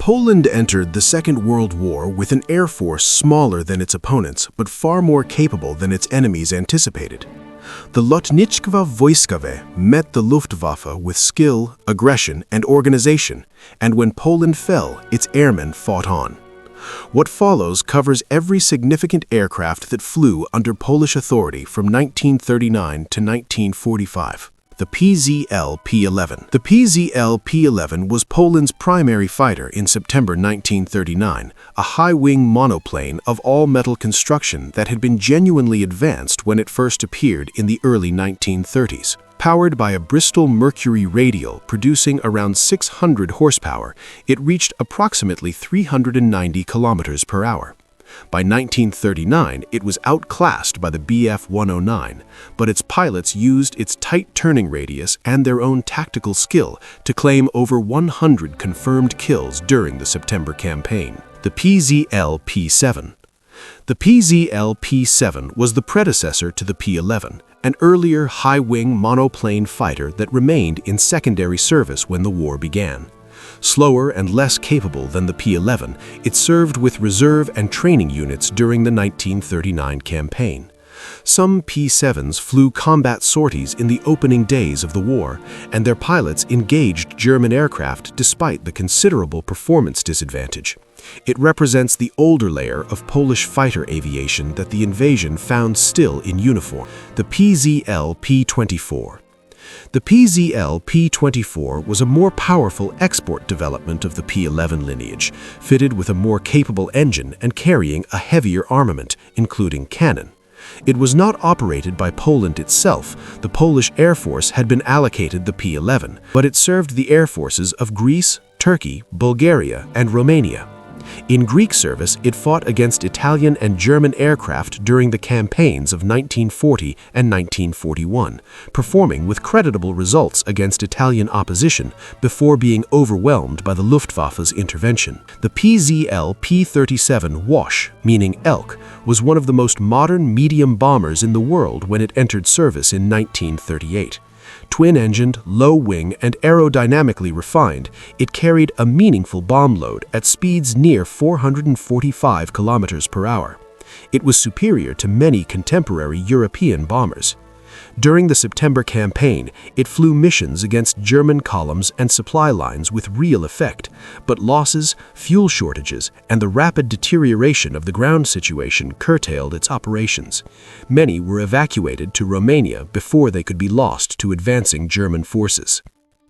Poland entered the Second World War with an air force smaller than its opponents, but far more capable than its enemies anticipated. The Lotnictwo Wojskowe met the Luftwaffe with skill, aggression, and organization, and when Poland fell, its airmen fought on. What follows covers every significant aircraft that flew under Polish authority from 1939 to 1945. The PZL P.11. The PZL P.11 was Poland's primary fighter in September 1939, a high-wing monoplane of all-metal construction that had been genuinely advanced when it first appeared in the early 1930s. Powered by a Bristol Mercury radial producing around 600 horsepower, it reached approximately 390 kilometers per hour. By 1939, it was outclassed by the Bf 109, but its pilots used its tight turning radius and their own tactical skill to claim over 100 confirmed kills during the September campaign. The PZL P.7. The PZL P.7 was the predecessor to the P.11, an earlier high-wing monoplane fighter that remained in secondary service when the war began. Slower and less capable than the P.11, it served with reserve and training units during the 1939 campaign. Some P-7s flew combat sorties in the opening days of the war, and their pilots engaged German aircraft despite the considerable performance disadvantage. It represents the older layer of Polish fighter aviation that the invasion found still in uniform. The PZL P-24. The PZL P-24 was a more powerful export development of the P-11 lineage, fitted with a more capable engine and carrying a heavier armament, including cannon. It was not operated by Poland itself. The Polish Air Force had been allocated the P-11, but it served the air forces of Greece, Turkey, Bulgaria, and Romania. In Greek service, it fought against Italian and German aircraft during the campaigns of 1940 and 1941, performing with creditable results against Italian opposition before being overwhelmed by the Luftwaffe's intervention. The PZL P-37 Wash, meaning elk, was one of the most modern medium bombers in the world when it entered service in 1938. Twin-engined, low-wing, and aerodynamically refined, it carried a meaningful bomb load at speeds near 445 kilometers per hour. It was superior to many contemporary European bombers. During the September campaign, it flew missions against German columns and supply lines with real effect, but losses, fuel shortages, and the rapid deterioration of the ground situation curtailed its operations. Many were evacuated to Romania before they could be lost to advancing German forces.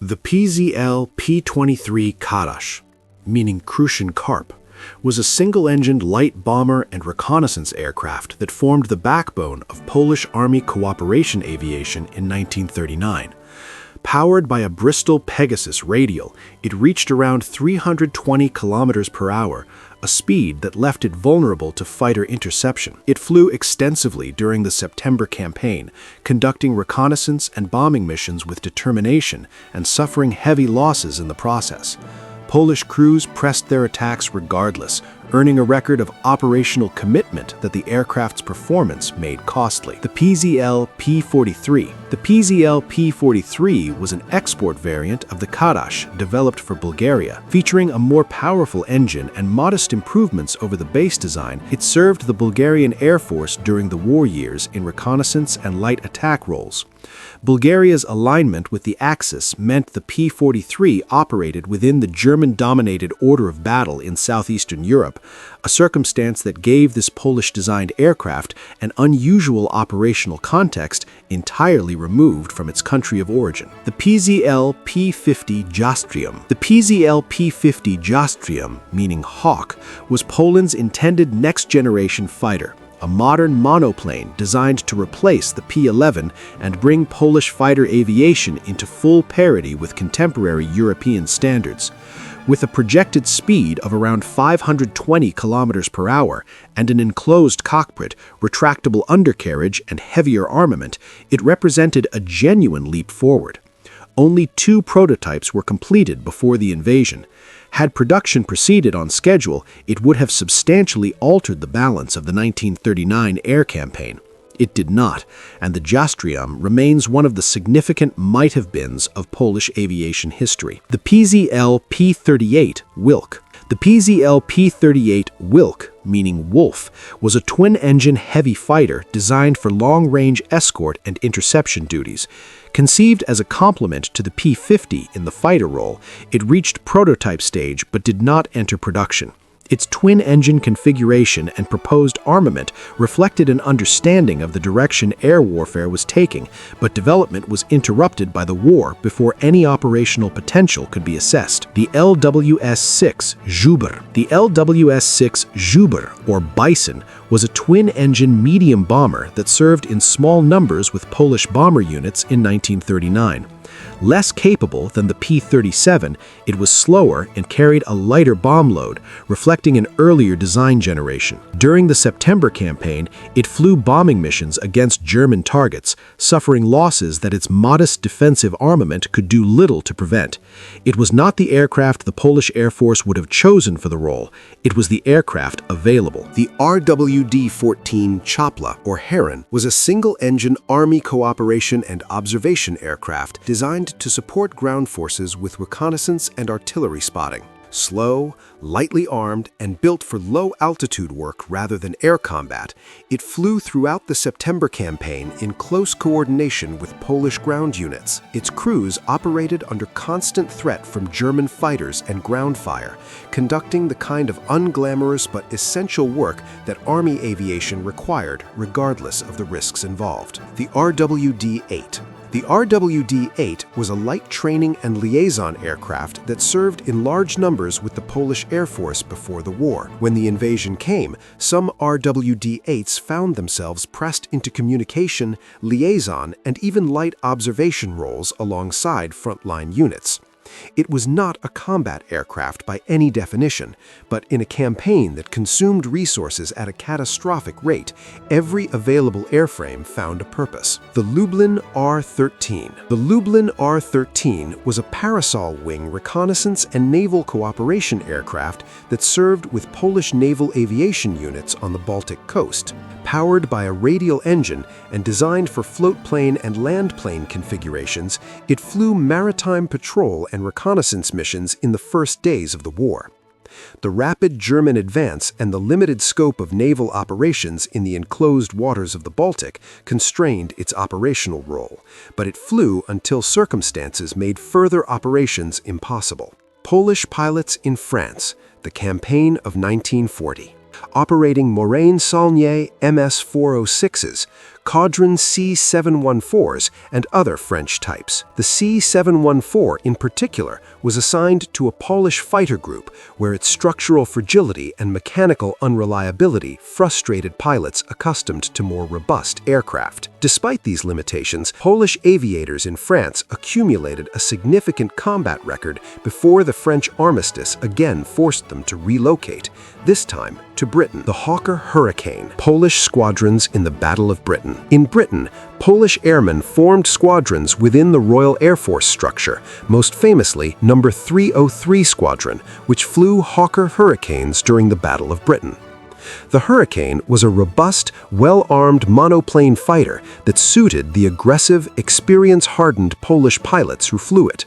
The PZL P-23 Karaś, meaning Crucian Carp, was a single-engined light bomber and reconnaissance aircraft that formed the backbone of Polish Army cooperation aviation in 1939. Powered by a Bristol Pegasus radial, it reached around 320 kilometers per hour, a speed that left it vulnerable to fighter interception. It flew extensively during the September campaign, conducting reconnaissance and bombing missions with determination and suffering heavy losses in the process. Polish crews pressed their attacks regardless, earning a record of operational commitment that the aircraft's performance made costly. The PZL P-43. The PZL P-43 was an export variant of the Karaś developed for Bulgaria. Featuring a more powerful engine and modest improvements over the base design, it served the Bulgarian Air Force during the war years in reconnaissance and light attack roles. Bulgaria's alignment with the Axis meant the P-43 operated within the German-dominated order of battle in southeastern Europe, a circumstance that gave this Polish-designed aircraft an unusual operational context entirely removed from its country of origin. The PZL P-50 Jastrząb. The PZL P-50 Jastrząb, meaning Hawk, was Poland's intended next-generation fighter, a modern monoplane designed to replace the P-11 and bring Polish fighter aviation into full parity with contemporary European standards. With a projected speed of around 520 kilometers per hour and an enclosed cockpit, retractable undercarriage, and heavier armament, it represented a genuine leap forward. Only 2 prototypes were completed before the invasion. Had production proceeded on schedule, it would have substantially altered the balance of the 1939 air campaign. It did not, and the Jastrząb remains one of the significant might-have-beens of Polish aviation history. The PZL P-38 Wilk. The PZL P.38 Wilk, meaning wolf, was a twin-engine heavy fighter designed for long-range escort and interception duties. Conceived as a complement to the P-50 in the fighter role, it reached prototype stage but did not enter production. Its twin-engine configuration and proposed armament reflected an understanding of the direction air warfare was taking, but development was interrupted by the war before any operational potential could be assessed. The LWS-6 Żubr. The LWS-6 Żubr, or Bison, was a twin-engine medium bomber that served in small numbers with Polish bomber units in 1939. Less capable than the P-37, it was slower and carried a lighter bomb load, reflecting an earlier design generation. During the September campaign, it flew bombing missions against German targets, suffering losses that its modest defensive armament could do little to prevent. It was not the aircraft the Polish Air Force would have chosen for the role. It was the aircraft available. The RWD-14 Czapla, or Heron, was a single-engine Army cooperation and observation aircraft designed to support ground forces with reconnaissance and artillery spotting. Slow, lightly armed, and built for low-altitude work rather than air combat, it flew throughout the September campaign in close coordination with Polish ground units. Its crews operated under constant threat from German fighters and ground fire, conducting the kind of unglamorous but essential work that Army aviation required regardless of the risks involved. The RWD-8. The RWD-8 was a light training and liaison aircraft that served in large numbers with the Polish Air Force before the war. When the invasion came, some RWD-8s found themselves pressed into communication, liaison, and even light observation roles alongside frontline units. It was not a combat aircraft by any definition, but in a campaign that consumed resources at a catastrophic rate, every available airframe found a purpose. The Lublin R-XIII. The Lublin R-XIII was a parasol-wing reconnaissance and naval cooperation aircraft that served with Polish naval aviation units on the Baltic coast. Powered by a radial engine and designed for floatplane and landplane configurations, it flew maritime patrol and reconnaissance missions in the first days of the war. The rapid German advance and the limited scope of naval operations in the enclosed waters of the Baltic constrained its operational role, but it flew until circumstances made further operations impossible. Polish pilots in France, the campaign of 1940. Operating Morane-Saulnier MS-406s, Caudron C-714s, and other French types. The C-714 in particular was assigned to a Polish fighter group where its structural fragility and mechanical unreliability frustrated pilots accustomed to more robust aircraft. Despite these limitations, Polish aviators in France accumulated a significant combat record before the French armistice again forced them to relocate, this time to Britain. The Hawker Hurricane, Polish squadrons in the Battle of Britain. In Britain, Polish airmen formed squadrons within the Royal Air Force structure, most famously No. 303 Squadron, which flew Hawker Hurricanes during the Battle of Britain. The Hurricane was a robust, well-armed monoplane fighter that suited the aggressive, experience-hardened Polish pilots who flew it.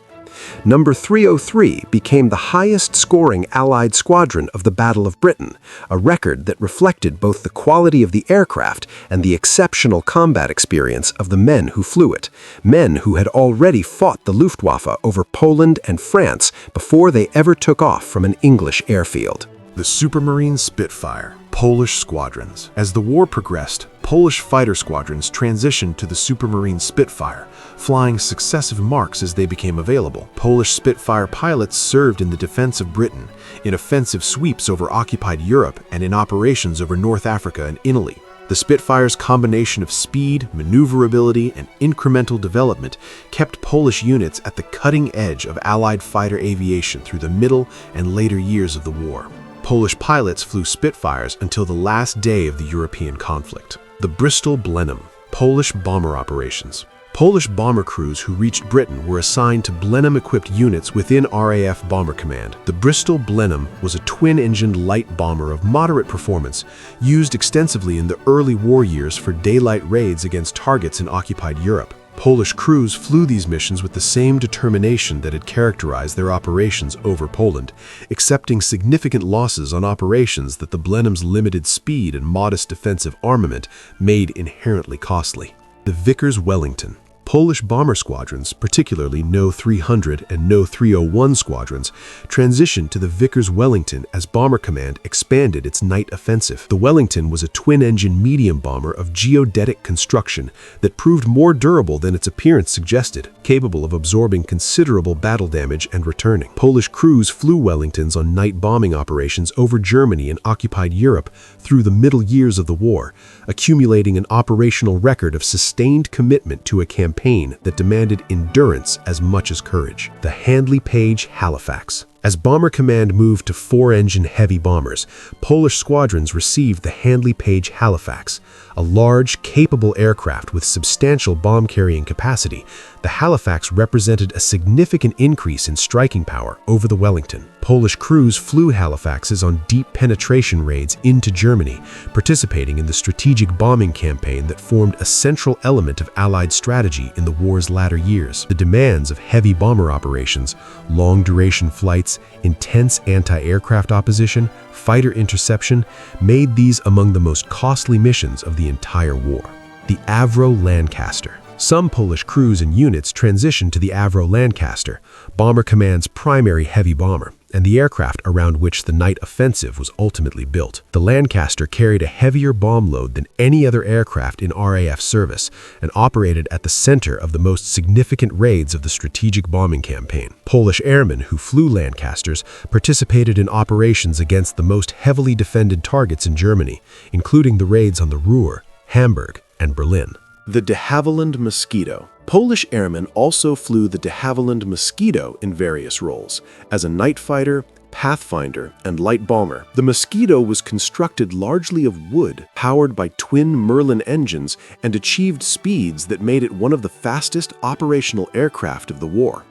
No. 303 became the highest-scoring Allied squadron of the Battle of Britain, a record that reflected both the quality of the aircraft and the exceptional combat experience of the men who flew it, men who had already fought the Luftwaffe over Poland and France before they ever took off from an English airfield. The Supermarine Spitfire, Polish squadrons. As the war progressed, Polish fighter squadrons transitioned to the Supermarine Spitfire, flying successive marks as they became available. Polish Spitfire pilots served in the defense of Britain, in offensive sweeps over occupied Europe, and in operations over North Africa and Italy. The Spitfire's combination of speed, maneuverability, and incremental development kept Polish units at the cutting edge of Allied fighter aviation through the middle and later years of the war. Polish pilots flew Spitfires until the last day of the European conflict. The Bristol Blenheim, Polish bomber operations. Polish bomber crews who reached Britain were assigned to Blenheim-equipped units within RAF Bomber Command. The Bristol Blenheim was a twin-engined light bomber of moderate performance, used extensively in the early war years for daylight raids against targets in occupied Europe. Polish crews flew these missions with the same determination that had characterized their operations over Poland, accepting significant losses on operations that the Blenheim's limited speed and modest defensive armament made inherently costly. The Vickers Wellington. Polish bomber squadrons, particularly No. 300 and No. 301 squadrons, transitioned to the Vickers Wellington as Bomber Command expanded its night offensive. The Wellington was a twin-engine medium bomber of geodetic construction that proved more durable than its appearance suggested, capable of absorbing considerable battle damage and returning. Polish crews flew Wellingtons on night bombing operations over Germany and occupied Europe through the middle years of the war, accumulating an operational record of sustained commitment to a campaign that demanded endurance as much as courage. The Handley Page Halifax. As Bomber Command moved to four-engine heavy bombers, Polish squadrons received the Handley Page Halifax, a large, capable aircraft with substantial bomb-carrying capacity. The Halifax represented a significant increase in striking power over the Wellington. Polish crews flew Halifaxes on deep penetration raids into Germany, participating in the strategic bombing campaign that formed a central element of Allied strategy in the war's latter years. The demands of heavy bomber operations, long-duration flights, intense anti-aircraft opposition, fighter interception, made these among the most costly missions of the entire war. The Avro Lancaster. Some Polish crews and units transitioned to the Avro Lancaster, Bomber Command's primary heavy bomber, and the aircraft around which the night offensive was ultimately built. The Lancaster carried a heavier bomb load than any other aircraft in RAF service and operated at the center of the most significant raids of the strategic bombing campaign. Polish airmen who flew Lancasters participated in operations against the most heavily defended targets in Germany, including the raids on the Ruhr, Hamburg, and Berlin. The de Havilland Mosquito. Polish airmen also flew the de Havilland Mosquito in various roles, as a night fighter, pathfinder, and light bomber. The Mosquito was constructed largely of wood, powered by twin Merlin engines, and achieved speeds that made it one of the fastest operational aircraft of the war.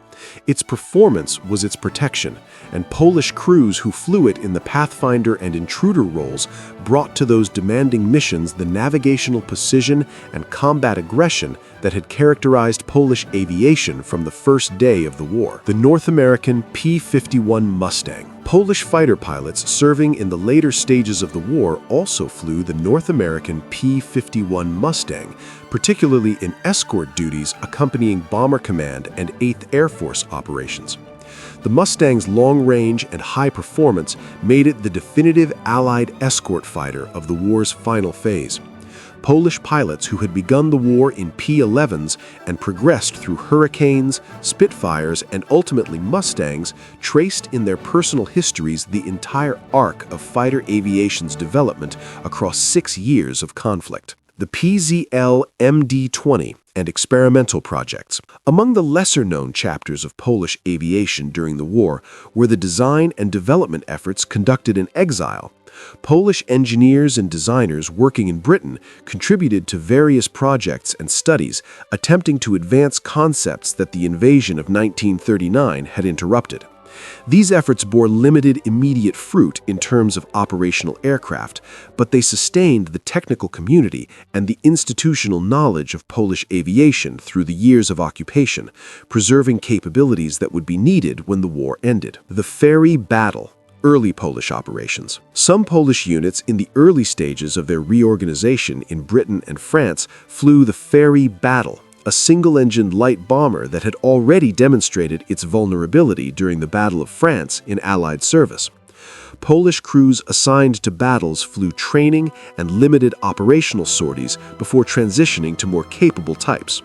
Its performance was its protection, and Polish crews who flew it in the Pathfinder and Intruder roles brought to those demanding missions the navigational precision and combat aggression that had characterized Polish aviation from the first day of the war. The North American P-51 Mustang. Polish fighter pilots serving in the later stages of the war also flew the North American P-51 Mustang, particularly in escort duties accompanying Bomber Command and 8th Air Force operations. The Mustang's long range and high performance made it the definitive Allied escort fighter of the war's final phase. Polish pilots who had begun the war in P-11s and progressed through Hurricanes, Spitfires, and ultimately Mustangs traced in their personal histories the entire arc of fighter aviation's development across 6 years of conflict. The PZL MD-20 and experimental projects. Among the lesser-known chapters of Polish aviation during the war were the design and development efforts conducted in Exile. Polish engineers and designers working in Britain contributed to various projects and studies attempting to advance concepts that the invasion of 1939 had interrupted. These efforts bore limited immediate fruit in terms of operational aircraft, but they sustained the technical community and the institutional knowledge of Polish aviation through the years of occupation, preserving capabilities that would be needed when the war ended. The Ferry Battle. Early Polish operations. Some Polish units in the early stages of their reorganization in Britain and France flew the Ferry Battle, a single-engined light bomber that had already demonstrated its vulnerability during the Battle of France in Allied service. Polish crews assigned to battles flew training and limited operational sorties before transitioning to more capable types.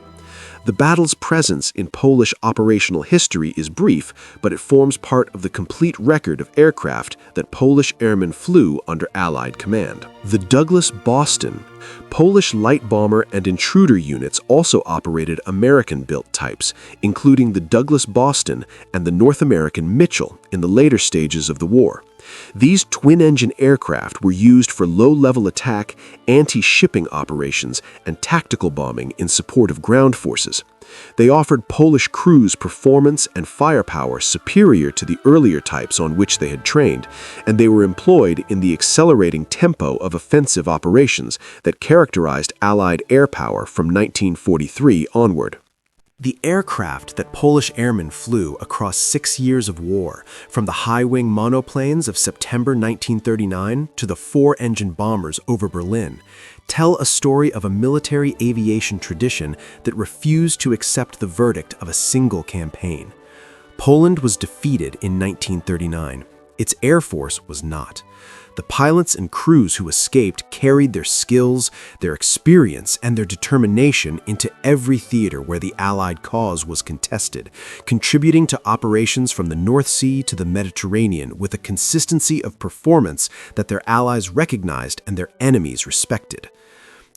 The battle's presence in Polish operational history is brief, but it forms part of the complete record of aircraft that Polish airmen flew under Allied command. The Douglas Boston. Polish light bomber and intruder units also operated American-built types, including the Douglas Boston and the North American Mitchell in the later stages of the war. These twin-engine aircraft were used for low-level attack, anti-shipping operations, and tactical bombing in support of ground forces. They offered Polish crews performance and firepower superior to the earlier types on which they had trained, and they were employed in the accelerating tempo of offensive operations that characterized Allied air power from 1943 onward. The aircraft that Polish airmen flew across 6 years of war, from the high-wing monoplanes of September 1939 to the 4-engine bombers over Berlin, tell a story of a military aviation tradition that refused to accept the verdict of a single campaign. Poland was defeated in 1939. Its air force was not. The pilots and crews who escaped carried their skills, their experience, and their determination into every theater where the Allied cause was contested, contributing to operations from the North Sea to the Mediterranean with a consistency of performance that their allies recognized and their enemies respected.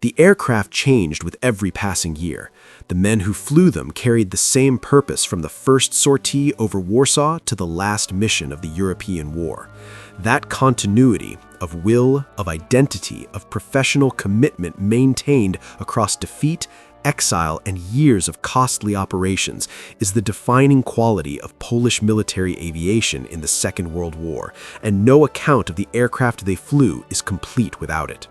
The aircraft changed with every passing year. The men who flew them carried the same purpose from the first sortie over Warsaw to the last mission of the European War. That continuity of will, of identity, of professional commitment maintained across defeat, exile, and years of costly operations is the defining quality of Polish military aviation in the Second World War, and no account of the aircraft they flew is complete without it.